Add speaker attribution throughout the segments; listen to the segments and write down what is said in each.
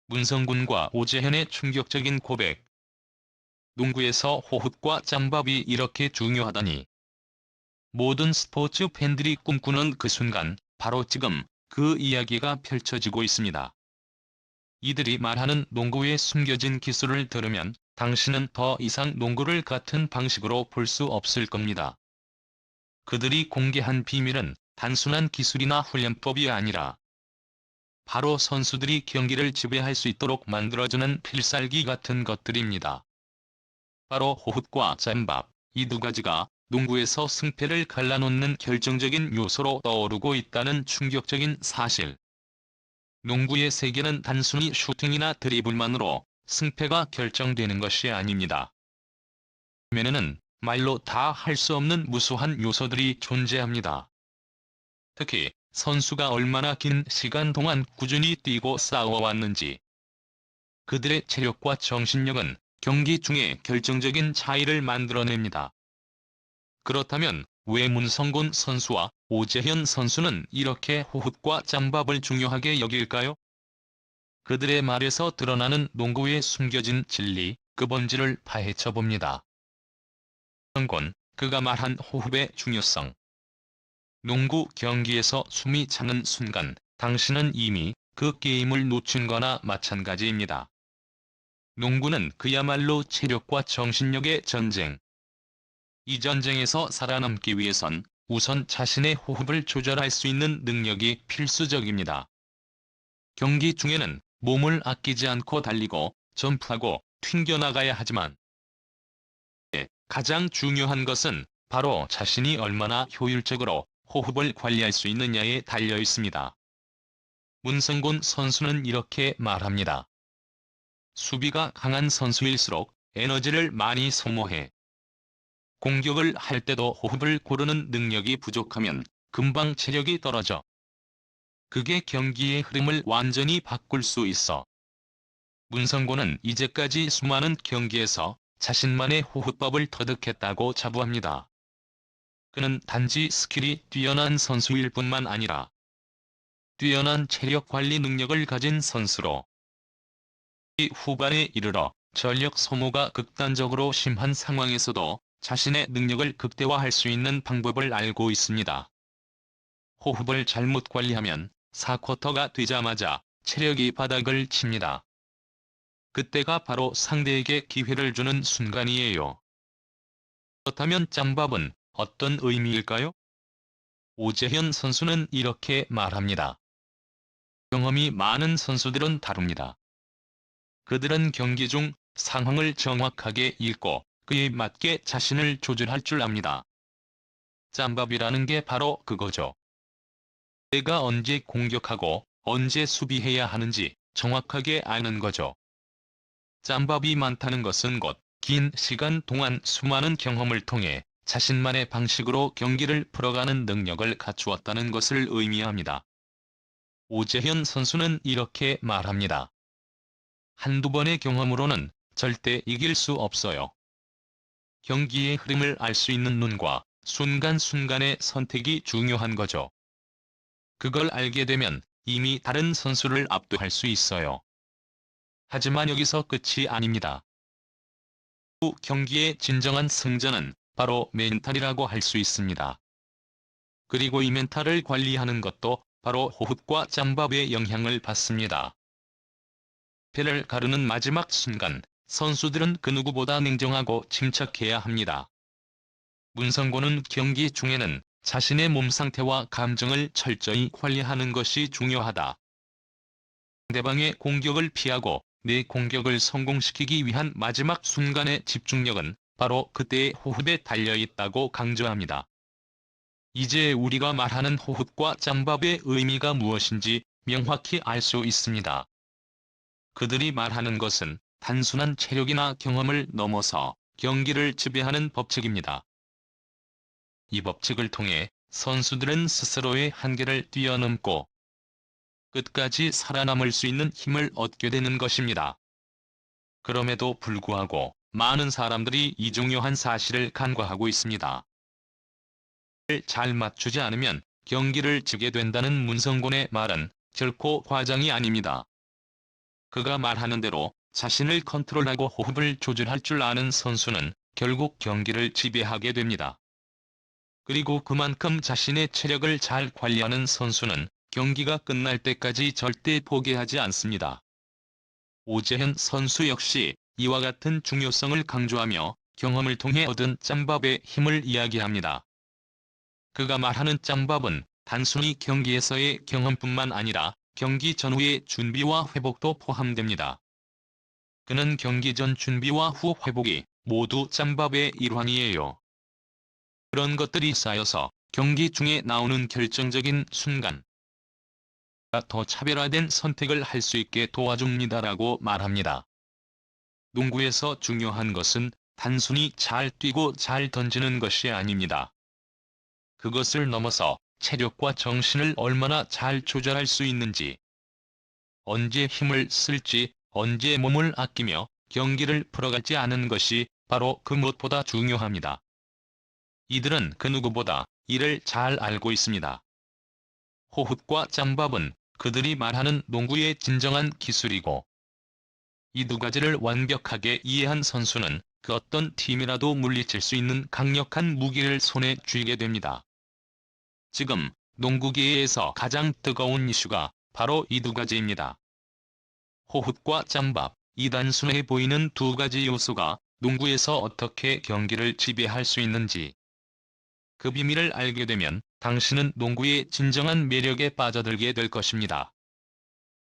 Speaker 1: 문성군과 오재현의 충격적인 고백. 농구에서 호흡과 짬밥이 이렇게 중요하다니. 모든 스포츠 팬들이 꿈꾸는 그 순간, 바로 지금 그 이야기가 펼쳐지고 있습니다. 이들이 말하는 농구의 숨겨진 기술을 들으면 당신은 더 이상 농구를 같은 방식으로 볼 수 없을 겁니다. 그들이 공개한 비밀은 단순한 기술이나 훈련법이 아니라 바로 선수들이 경기를 지배할 수 있도록 만들어주는 필살기 같은 것들입니다. 바로 호흡과 짬밥, 이 두 가지가 농구에서 승패를 갈라놓는 결정적인 요소로 떠오르고 있다는 충격적인 사실. 농구의 세계는 단순히 슈팅이나 드리블만으로 승패가 결정되는 것이 아닙니다. 면에는 말로 다 할 수 없는 무수한 요소들이 존재합니다. 특히 선수가 얼마나 긴 시간 동안 꾸준히 뛰고 싸워왔는지, 그들의 체력과 정신력은 경기 중에 결정적인 차이를 만들어냅니다. 그렇다면 왜 문성곤 선수와 오재현 선수는 이렇게 호흡과 짬밥을 중요하게 여길까요? 그들의 말에서 드러나는 농구의 숨겨진 진리, 그 본질을 파헤쳐 봅니다. 문성곤, 그가 말한 호흡의 중요성. 농구 경기에서 숨이 차는 순간, 당신은 이미 그 게임을 놓친 거나 마찬가지입니다. 농구는 그야말로 체력과 정신력의 전쟁. 이 전쟁에서 살아남기 위해선 우선 자신의 호흡을 조절할 수 있는 능력이 필수적입니다. 경기 중에는 몸을 아끼지 않고 달리고 점프하고 튕겨나가야 하지만 가장 중요한 것은 바로 자신이 얼마나 효율적으로 호흡을 관리할 수 있느냐에 달려 있습니다. 문성곤 선수는 이렇게 말합니다. 수비가 강한 선수일수록 에너지를 많이 소모해. 공격을 할 때도 호흡을 고르는 능력이 부족하면 금방 체력이 떨어져. 그게 경기의 흐름을 완전히 바꿀 수 있어. 문성곤은 이제까지 수많은 경기에서 자신만의 호흡법을 터득했다고 자부합니다. 그는 단지 스킬이 뛰어난 선수일 뿐만 아니라 뛰어난 체력 관리 능력을 가진 선수로 후반에 이르러 전력 소모가 극단적으로 심한 상황에서도 자신의 능력을 극대화할 수 있는 방법을 알고 있습니다. 호흡을 잘못 관리하면 4쿼터가 되자마자 체력이 바닥을 칩니다. 그때가 바로 상대에게 기회를 주는 순간이에요. 그렇다면 짬밥은 어떤 의미일까요? 오재현 선수는 이렇게 말합니다. 경험이 많은 선수들은 다릅니다. 그들은 경기 중 상황을 정확하게 읽고 그에 맞게 자신을 조절할 줄 압니다. 짬밥이라는 게 바로 그거죠. 내가 언제 공격하고 언제 수비해야 하는지 정확하게 아는 거죠. 짬밥이 많다는 것은 곧 긴 시간 동안 수많은 경험을 통해 자신만의 방식으로 경기를 풀어가는 능력을 갖추었다는 것을 의미합니다. 오재현 선수는 이렇게 말합니다. 한두 번의 경험으로는 절대 이길 수 없어요. 경기의 흐름을 알 수 있는 눈과 순간순간의 선택이 중요한 거죠. 그걸 알게 되면 이미 다른 선수를 압도할 수 있어요. 하지만 여기서 끝이 아닙니다. 경기의 진정한 승자는 바로 멘탈이라고 할 수 있습니다. 그리고 이 멘탈을 관리하는 것도 바로 호흡과 짬밥의 영향을 받습니다. 패를 가르는 마지막 순간, 선수들은 그 누구보다 냉정하고 침착해야 합니다. 문성곤은 경기 중에는 자신의 몸 상태와 감정을 철저히 관리하는 것이 중요하다. 상대방의 공격을 피하고 내 공격을 성공시키기 위한 마지막 순간의 집중력은 바로 그때의 호흡에 달려있다고 강조합니다. 이제 우리가 말하는 호흡과 짬밥의 의미가 무엇인지 명확히 알 수 있습니다. 그들이 말하는 것은 단순한 체력이나 경험을 넘어서 경기를 지배하는 법칙입니다. 이 법칙을 통해 선수들은 스스로의 한계를 뛰어넘고 끝까지 살아남을 수 있는 힘을 얻게 되는 것입니다. 그럼에도 불구하고 많은 사람들이 이 중요한 사실을 간과하고 있습니다. 잘 맞추지 않으면 경기를 지게 된다는 문성곤의 말은 결코 과장이 아닙니다. 그가 말하는 대로 자신을 컨트롤하고 호흡을 조절할 줄 아는 선수는 결국 경기를 지배하게 됩니다. 그리고 그만큼 자신의 체력을 잘 관리하는 선수는 경기가 끝날 때까지 절대 포기하지 않습니다. 오재현 선수 역시 이와 같은 중요성을 강조하며 경험을 통해 얻은 짬밥의 힘을 이야기합니다. 그가 말하는 짬밥은 단순히 경기에서의 경험뿐만 아니라 경기 전후의 준비와 회복도 포함됩니다. 그는 경기 전 준비와 후 회복이 모두 짬밥의 일환이에요. 그런 것들이 쌓여서 경기 중에 나오는 결정적인 순간, 더 차별화된 선택을 할 수 있게 도와줍니다라고 말합니다. 농구에서 중요한 것은 단순히 잘 뛰고 잘 던지는 것이 아닙니다. 그것을 넘어서 체력과 정신을 얼마나 잘 조절할 수 있는지, 언제 힘을 쓸지, 언제 몸을 아끼며 경기를 풀어가지 않은 것이 바로 그 무엇보다 중요합니다. 이들은 그 누구보다 이를 잘 알고 있습니다. 호흡과 짬밥은 그들이 말하는 농구의 진정한 기술이고, 이 두 가지를 완벽하게 이해한 선수는 그 어떤 팀이라도 물리칠 수 있는 강력한 무기를 손에 쥐게 됩니다. 지금 농구계에서 가장 뜨거운 이슈가 바로 이 두 가지입니다. 호흡과 짬밥, 이 단순해 보이는 두 가지 요소가 농구에서 어떻게 경기를 지배할 수 있는지, 그 비밀을 알게 되면 당신은 농구의 진정한 매력에 빠져들게 될 것입니다.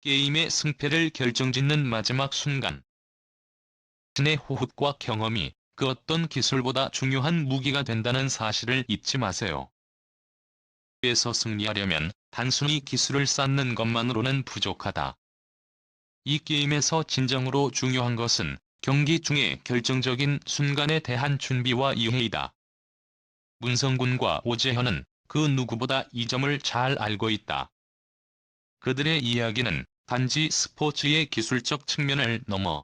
Speaker 1: 게임의 승패를 결정짓는 마지막 순간, 자신의 호흡과 경험이 그 어떤 기술보다 중요한 무기가 된다는 사실을 잊지 마세요. 에서 승리하려면 단순히 기술을 쌓는 것만으로는 부족하다. 이 게임에서 진정으로 중요한 것은 경기 중의 결정적인 순간에 대한 준비와 이해이다. 문성군과 오재현은 그 누구보다 이 점을 잘 알고 있다. 그들의 이야기는 단지 스포츠의 기술적 측면을 넘어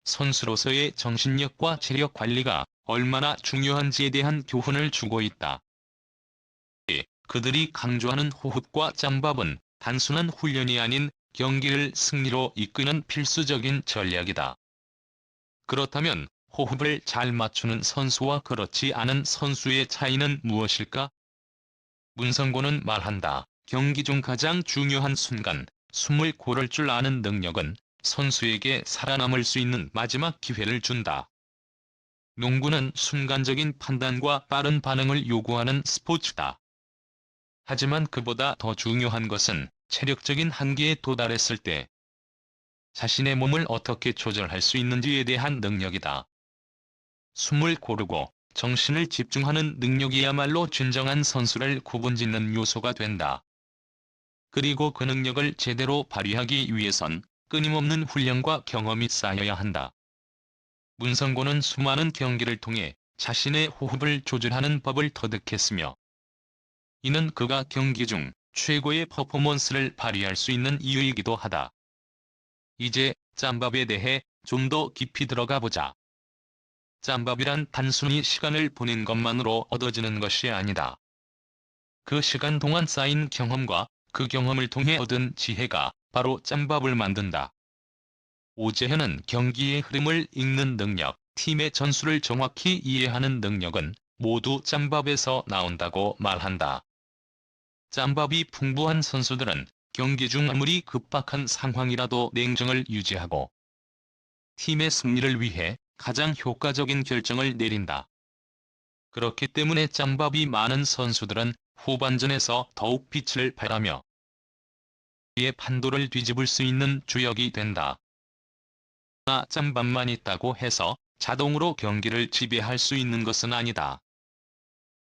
Speaker 1: 선수로서의 정신력과 체력 관리가 얼마나 중요한지에 대한 교훈을 주고 있다. 그들이 강조하는 호흡과 짬밥은 단순한 훈련이 아닌 경기를 승리로 이끄는 필수적인 전략이다. 그렇다면 호흡을 잘 맞추는 선수와 그렇지 않은 선수의 차이는 무엇일까? 문성곤은 말한다. 경기 중 가장 중요한 순간, 숨을 고를 줄 아는 능력은 선수에게 살아남을 수 있는 마지막 기회를 준다. 농구는 순간적인 판단과 빠른 반응을 요구하는 스포츠다. 하지만 그보다 더 중요한 것은 체력적인 한계에 도달했을 때 자신의 몸을 어떻게 조절할 수 있는지에 대한 능력이다. 숨을 고르고 정신을 집중하는 능력이야말로 진정한 선수를 구분짓는 요소가 된다. 그리고 그 능력을 제대로 발휘하기 위해선 끊임없는 훈련과 경험이 쌓여야 한다. 문성곤은 수많은 경기를 통해 자신의 호흡을 조절하는 법을 터득했으며, 이는 그가 경기 중 최고의 퍼포먼스를 발휘할 수 있는 이유이기도 하다. 이제 짬밥에 대해 좀 더 깊이 들어가 보자. 짬밥이란 단순히 시간을 보낸 것만으로 얻어지는 것이 아니다. 그 시간 동안 쌓인 경험과 그 경험을 통해 얻은 지혜가 바로 짬밥을 만든다. 오재현은 경기의 흐름을 읽는 능력, 팀의 전술을 정확히 이해하는 능력은 모두 짬밥에서 나온다고 말한다. 짬밥이 풍부한 선수들은 경기 중 아무리 급박한 상황이라도 냉정을 유지하고 팀의 승리를 위해 가장 효과적인 결정을 내린다. 그렇기 때문에 짬밥이 많은 선수들은 후반전에서 더욱 빛을 발하며 의 판도를 뒤집을 수 있는 주역이 된다. 그러나 짬밥만 있다고 해서 자동으로 경기를 지배할 수 있는 것은 아니다.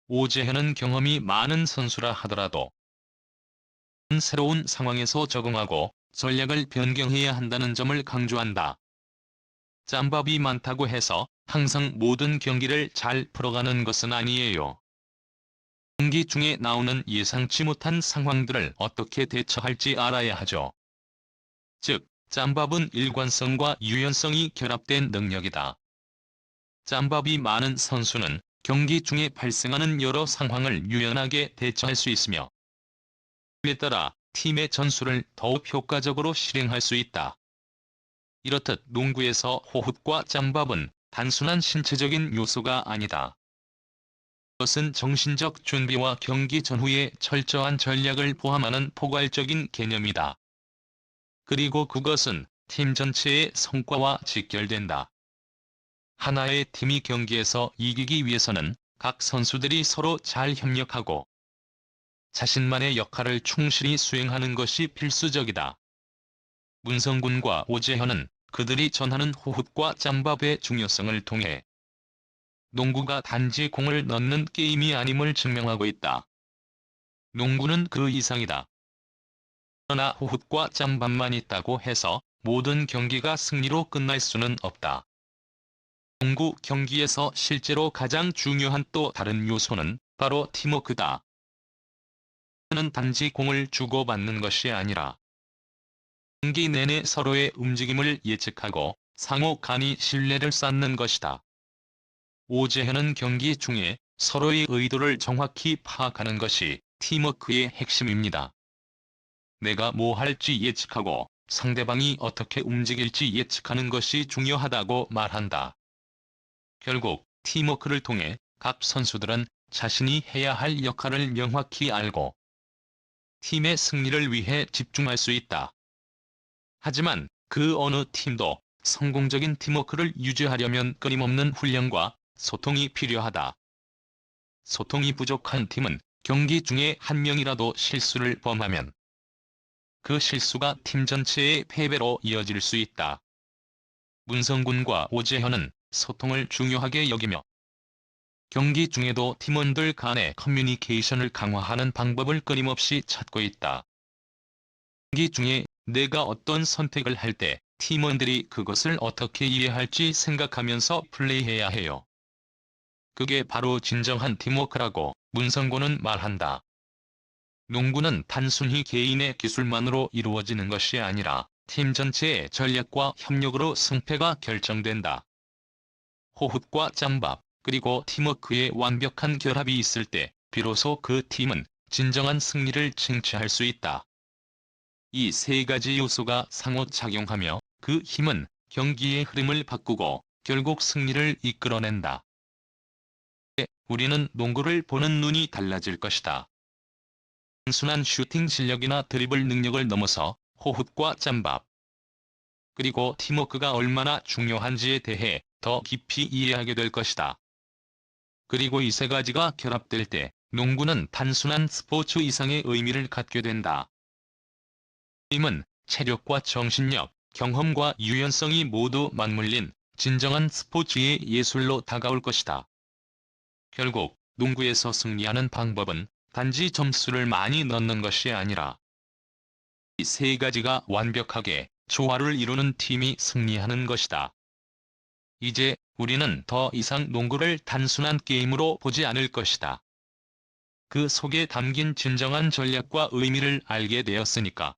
Speaker 1: 오재현은 경험이 많은 선수라 하더라도 새로운 상황에서 적응하고 전략을 변경해야 한다는 점을 강조한다. 짬밥이 많다고 해서 항상 모든 경기를 잘 풀어가는 것은 아니에요. 경기 중에 나오는 예상치 못한 상황들을 어떻게 대처할지 알아야 하죠. 즉, 짬밥은 일관성과 유연성이 결합된 능력이다. 짬밥이 많은 선수는 경기 중에 발생하는 여러 상황을 유연하게 대처할 수 있으며, 이에 따라 팀의 전술을 더욱 효과적으로 실행할 수 있다. 이렇듯 농구에서 호흡과 짬밥은 단순한 신체적인 요소가 아니다. 그것은 정신적 준비와 경기 전후의 철저한 전략을 포함하는 포괄적인 개념이다. 그리고 그것은 팀 전체의 성과와 직결된다. 하나의 팀이 경기에서 이기기 위해서는 각 선수들이 서로 잘 협력하고 자신만의 역할을 충실히 수행하는 것이 필수적이다. 문성군과 오재현은 그들이 전하는 호흡과 짬밥의 중요성을 통해 농구가 단지 공을 넣는 게임이 아님을 증명하고 있다. 농구는 그 이상이다. 그러나 호흡과 짬밥만 있다고 해서 모든 경기가 승리로 끝날 수는 없다. 농구 경기에서 실제로 가장 중요한 또 다른 요소는 바로 팀워크다. 는 단지 공을 주고받는 것이 아니라 경기 내내 서로의 움직임을 예측하고 상호 간의 신뢰를 쌓는 것이다. 오재현은 경기 중에 서로의 의도를 정확히 파악하는 것이 팀워크의 핵심입니다. 내가 뭐 할지 예측하고 상대방이 어떻게 움직일지 예측하는 것이 중요하다고 말한다. 결국 팀워크를 통해 각 선수들은 자신이 해야 할 역할을 명확히 알고 팀의 승리를 위해 집중할 수 있다. 하지만 그 어느 팀도 성공적인 팀워크를 유지하려면 끊임없는 훈련과 소통이 필요하다. 소통이 부족한 팀은 경기 중에 한 명이라도 실수를 범하면 그 실수가 팀 전체의 패배로 이어질 수 있다. 문성군과 오재현은 소통을 중요하게 여기며 경기 중에도 팀원들 간의 커뮤니케이션을 강화하는 방법을 끊임없이 찾고 있다. 경기 중에 내가 어떤 선택을 할 때 팀원들이 그것을 어떻게 이해할지 생각하면서 플레이해야 해요. 그게 바로 진정한 팀워크라고 문성곤은 말한다. 농구는 단순히 개인의 기술만으로 이루어지는 것이 아니라 팀 전체의 전략과 협력으로 승패가 결정된다. 호흡과 짬밥, 그리고 팀워크의 완벽한 결합이 있을 때 비로소 그 팀은 진정한 승리를 쟁취할 수 있다. 이 세 가지 요소가 상호작용하며 그 힘은 경기의 흐름을 바꾸고 결국 승리를 이끌어낸다. 우리는 농구를 보는 눈이 달라질 것이다. 단순한 슈팅 실력이나 드리블 능력을 넘어서 호흡과 짬밥, 그리고 팀워크가 얼마나 중요한지에 대해 더 깊이 이해하게 될 것이다. 그리고 이 세 가지가 결합될 때 농구는 단순한 스포츠 이상의 의미를 갖게 된다. 힘은 체력과 정신력, 경험과 유연성이 모두 맞물린 진정한 스포츠의 예술로 다가올 것이다. 결국 농구에서 승리하는 방법은 단지 점수를 많이 넣는 것이 아니라 이 세 가지가 완벽하게 조화를 이루는 팀이 승리하는 것이다. 이제 우리는 더 이상 농구를 단순한 게임으로 보지 않을 것이다. 그 속에 담긴 진정한 전략과 의미를 알게 되었으니까.